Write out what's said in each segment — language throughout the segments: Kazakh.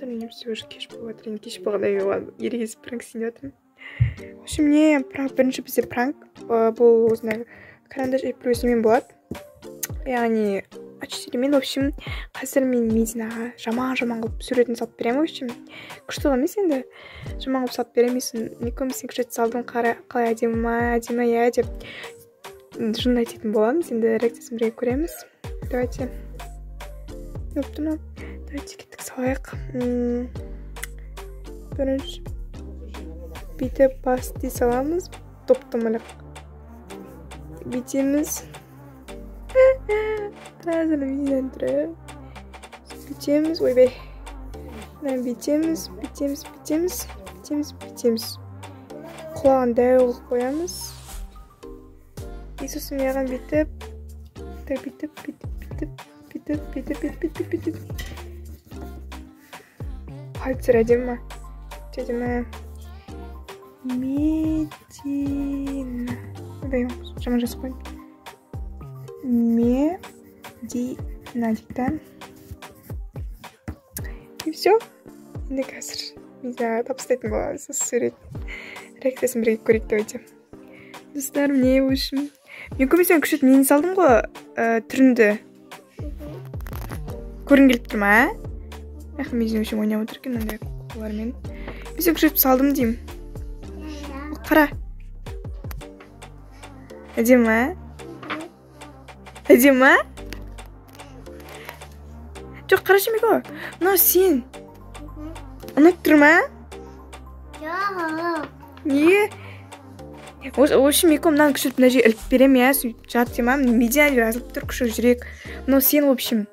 жатыр, мен все уже кеш болып жатыр, кеш болғанда ерегесіп пранк істейін деп жатырмын. В общем, не пранк, бірінші бізде пранк, бұл осындай карандаш әйпілесімен болады. Яғни А4-мен, в общем, қазір мен Мединаға жаман қылып суретін салып беремін, в общем. Күшті емес енді, жаман қылып салып беремін, Ником сен күшті салдың, қалай әдемі, я деп жынды айтатын боламыз, енді реакциясын бірге көреміз. Давайте. Давайте кеттік салайық. Бірінші бүйтіп басты саламыз, топтамалық. Бүйтеміз. Қазір видеодан тұрайық. Бүйтеміз, ойбай. Бүйтеміз. Құлағын дәу қылып қоямыз. Иисусым яған бүйтіп. Бүйтіп. Қалыптыр әдемі ма? Әдемі. Медина. Ойбай, жаман жазып қойын. Медина дейді. И все. Енді қазір Мединаға тапсыратын боламыз сурет. Реакциясын бірге көрейік, давайте. Достар, мне в общем. Мен көбісен күшет нені салдым ғой, түрінді. Көрін келіп тұр ма, ә? Медина үшін ойнап отыр екен, ондай қолармен. Мен күшет салдым деймін. Қара. Әдемі, ә? Әдемі? Жоқ, қарашы Мико. Мынау сен. Ұнап тұр ма? Жоқ. Не? Осы Мико мынаны күшіріп мына жерге іліп берем, я? Жат дема, Медина деп жазылып тұр, күшір жүрек. Мынау сен, в общем.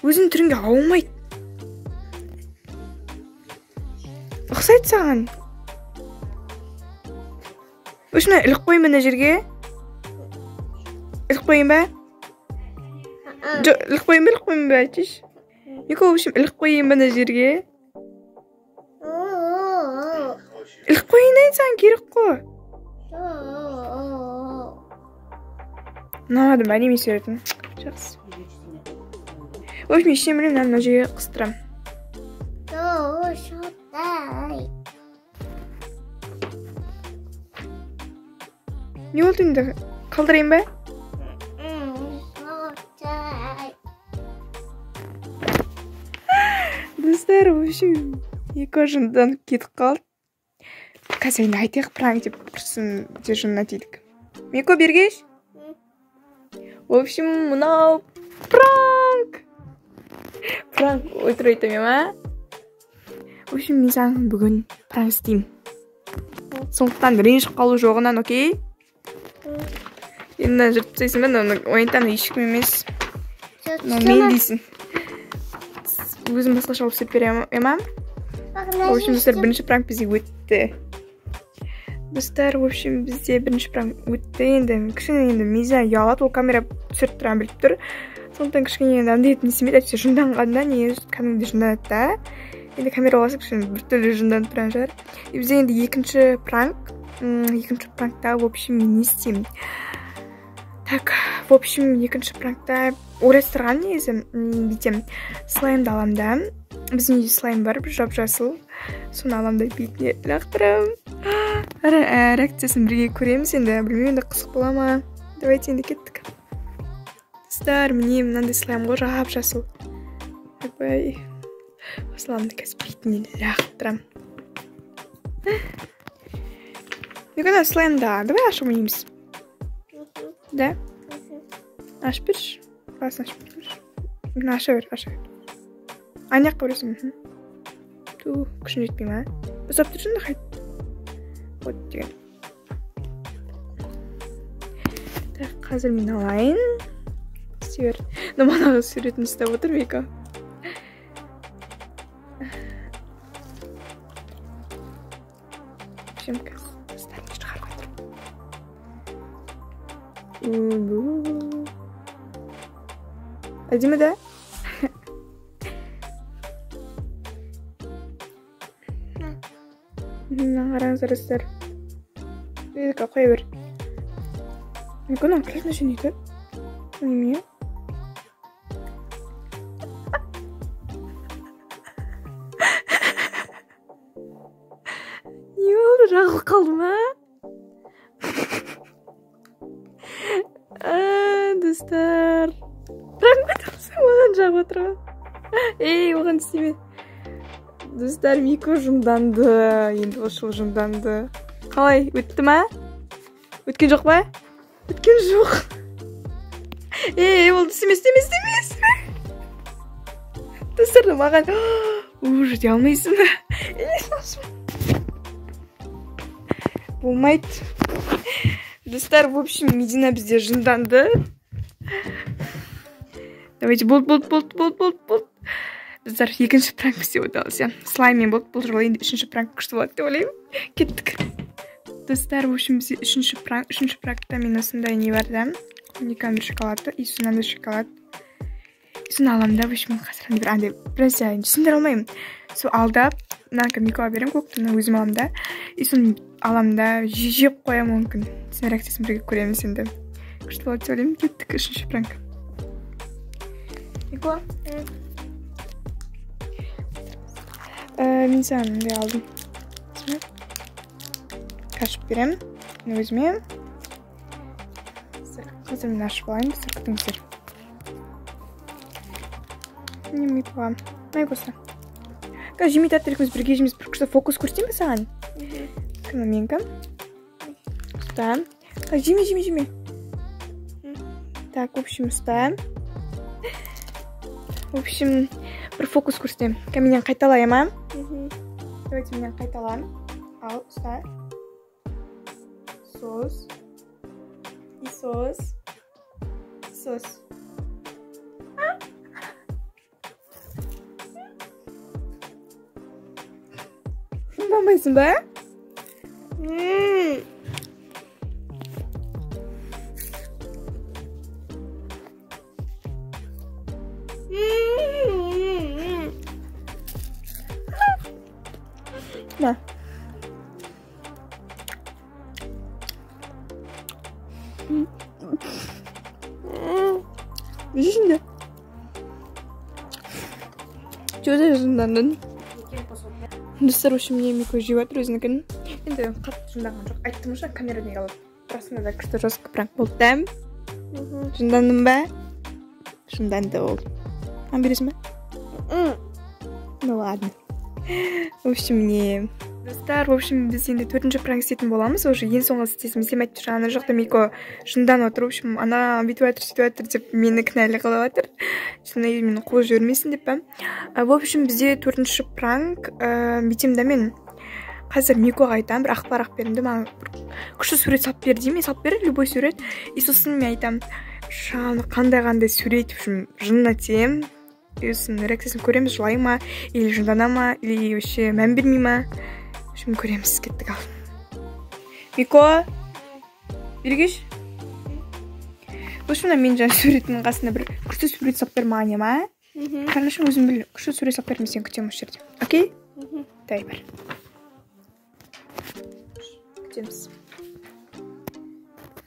Өзінің түрінге ауылмайды. Ұқсайды саған. Өшіне ілік қойын ба мына жерге? Ілік қойын ба? Жоқ, ілік қойын ба, айтыш? Мико, в общем, ілік қойын ба мына жерге? Ілік қойын айтсаң керек қой. Ұнамады ма, неме сөйлетін? Жақсы. В общем, ештен білем, мына жерге қыстырам. Не болды енді? Қалдырайын ба? Достар, в общем, екі жындан кетіп қалды. Қазір енді айтайық пранк деп құрсын де жынна дейдік. Мико, бергеш? В общем, мынау пранк! Пранк өтір айтамын, ма? В общем, мен саған бүгін пранк істеймін. Сондықтан ренжіп қалу жоғынан, окей? Енді жұрт сейсің бен, ойынтан ешкім емес. Мен дейсің. Өзім басқаша болып сөйт берем, ема? В общем, достар, бірінші пранк бізде өтті. Достар, в общем, бізде бірінші пранк өтті. Енді кішкене енді Медина ұялады, ол камера түсіріп тұрған біліп тұр. Сондықтан кішкене енді андай етін естемейді, әйтсе жынданғанда не кәдімгідей жынданады да. Енді камера болса кішкене біртүрлі жынданып тұрған шығар. Бізде енді екінші пранкта, в общем, мен не істеймін. Так, в общем, екінші пранкта ойластырған негізі бүйтем. Слаймды алам да. Біздің үйде слайм бар, бір жап-жасыл. Соны алам да бетіне лақтырам. Реакциясын бірге көреміз енді. Білмеймін, енді қызық бола ма. Давайте енді кеттік. Достар, міне мынандай слайм ғой, жап-жасыл. Ойбай. Осыламды қазір бетіне лақтырам. Мекана слаймда. Давай ашып ойнаймыз. Да? Ашып берші. Қаласын ашып берші. Аша бер. Аяқ көресің. Ту, күшін жетпей ма? Ұзап тұршын да қайт. Вот деген. Так, қазір мен алайын. Север. Наманаға суретін ұстап отыр, Мико. Шемкіз. Старын шығарып отыр. Әдемі да? Қараңыздар, достар. Едікі қоя бер. Миконың қыршына жөнейді. Неме? Не болды, жағылып қалды ма? Достар. Пранк айтамысың, маған жағып отыр ма? Ей, оған істеме. Достар, Мико жынданды. Енді ошыл жынданды. Қалай, өтті ма? Өткен жоқ па? Өткен жоқ. Ей, ол істемес. Достар, маған уже дей алмайсың ба? Болмайды. Достар, в общем, Медина бізде жынданды. Давайте, болды. Достар, екінші пранк бізде өталды. Слайммен болды, бұл жолы енді үшінші пранк күшті болады деп ойлаймын. Кеттік. Достар, в общем, бізде үшінші пранкта мен осындай не бар да. Уникамер шоколады, и сонанда шоколад. Соны аламын да, в общем, қазір бір андай біраз түсіндіре алмаймын. Сол алдап, мынаны Микоға беремін, көктіні өзім аламын да. И соны аламын да, жеп қоямын мүмкін. Сен реакциясын бірге көреміз енді. Күшті болады деп ойлаймын. Кеттік, үшінші пранк. Мико? Мен саған мындай алдым. Қашып беремін. Өзіме. Қазір мен ашып алайын, сіз күтіңіздер. Не Микоға. Майкоса. Қазір жемейді аттырекіміз бірге жемейіз, бір күшті фокус көрсетейін бе саған? Кім мен кім? Ұста. Қазір жеме. Так, в общем, ұста. В общем, бір фокус көрсетейін. Кәм менен қайталайым, а? Давайте менен қайталайым. Ал, ұста. Сос. И сос. Болмайсың ба? На. Жешінде. Жөзі жындандың. Достар, үшін мне Мико жеп отыр өзінікін. Енді қатты жындаған жоқ. Айттым ұша камерадан алып. Расында да күшті жорсткі пранк болды да. Жындандың ба? Жынданды ол. Бересің ба? Ну ладно. В общем, не. Достар, в общем, біз енді 4-ші пранк істейтін боламыз. Уже ең соңғы істесім. Сен айтты ана жақта Мико жындан отыр. В общем, ана бүйтіп отыр деп мені кінәлі қылып отыр. Шынай мені қуып жібермесін деп па. В общем, бізде 4-ші пранк бүйтем да мен қазір Микоға айтам, бір ақпарақ берімді, маған күшті сурет салып бер деймін, салып бер, любой сурет. И сосын мен айтам, шаны қандай сурет, в общем, жынына тем. Сосын реакциясын көреміз, жылай ма, или жындана ма, или вообще мән бермей ма. В общем, көреміз, кеттік ал. Мико, бергеш? В общем, мен жаңа суретінің қасында бір күшті сурет салып бер маған, ма? Қарнашым өзім біл, күшті сурет салып бермей сен күтем осы жерде. Окей? Дай бар. Күтеміз.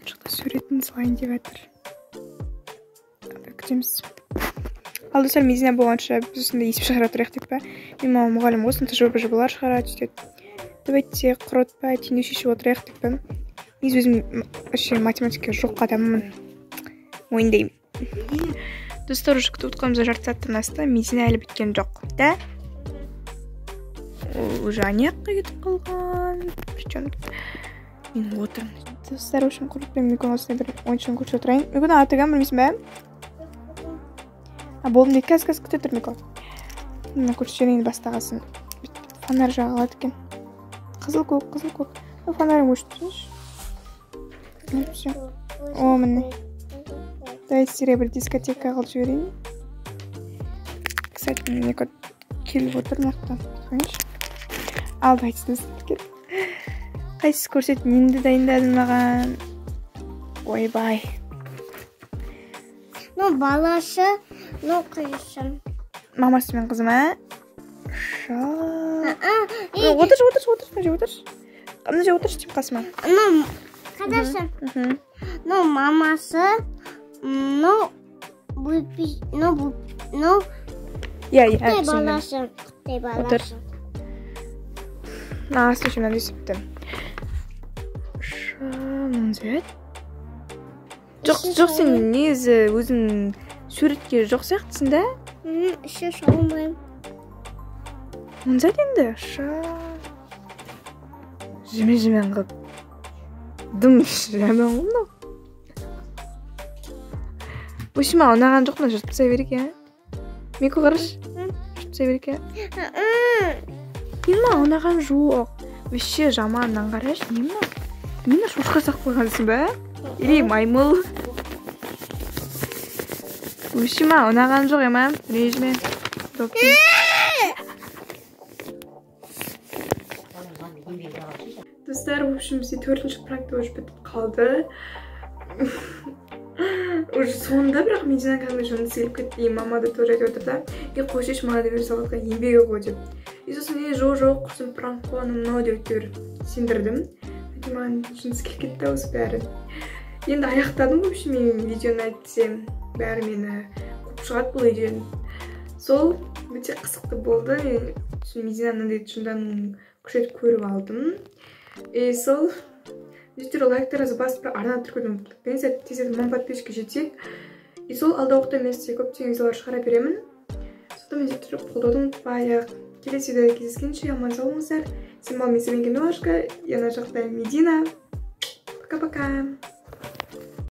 Шықта суретін салайын деп әтір. Күтеміз. Ал достар, Медина болғанша біз осында есіп шығара тұрайық деп па. Мен маған мұғалім осында жобалар шығара түстеді. Давайте құротпа, түйіне шешіп отырайық деп па. Мен өзім математика жоқ адаммын. Мойындаймын. Достар, уже күтіп отқанымызда жарты сағаттан асты. Медина әлі біткен жоқ. Да? Уже анияққа кетіп қалған. Причем мен отырмын. Достар, үшін құртпен Миконың осында бір ойыншығын көрші отырайын. Миконың атыған білмейсің бә? Болдым дейді, кәз күте тұр Мико. Мына көрші жерін бастағасын. Фонар жағалады екен. Қызыл көк. Фонарың өшті. Все. О, міне. Давайте серебряный дискотека қылып жіберейін. Кстати, Мико келіп отыр мақтан. Ал, давайте достар. Қайсыз көрсетін енді дайындадың маған. Ойбай. Ну, балашы, ну, қиышым. Мамасы мен қызым, ә? Отыршы. Мына же отыршы деп қасыма. Ну, қадашым. Ну, мамасы, ну, Я, балашы. Отыр. слушай, мынаны өсіпті. Монзет. Жоқ, сен негізі өзің суретке жоқ сияқтысың да? Іші шалмайым. Монзет енді, жемен қылып. Дым жемен қылды. Өшіма ұнаған жоқ, жұртып сай берек, е? Мекі қарыш? Жұртып сай берек, е? Нема ұнаған жоқ. Өші жаманнан қараш, нема? Мені шошқа сақ қойғансың ба? Или маймыл? Өшіма ұнаған жоқ, ема? Режіме. Достар, в общем, бізде 4-ші пранкты уже бітіп қалды. Уже соңында, бірақ Медина кәдімгі жаны селіп кетті. И мама да тоже айтып отыр да. И қойшеш мана деп салатқан еңбегі ғой деп. И сосын жоқ, құрсын пранк қойғаны мынау деп өтер сендірдім. Маған жыныс келіп кетті осы бәрі. Енді аяқтадым, в общем, мен видеоны айтсем, бәрі мені көп шығады бұл видеоны. Сол өте қызықты болды. Мен Мединаны шындан күшетіп көріп алдым. И сол Жүздері лайктарыңызды басып, арна түркілдің бұқтықпен, тезет 1000 подписчикке жетсек. И сол алда уақытта мен сізге көптеген видеолар шығара беремін. Содан мен жетіп қолдауды ұмытпайық. Келесі видеода кездескенше аман сау болыңыздар. Сен мал мен Милашка, я на жақта Медина. Пока-пока.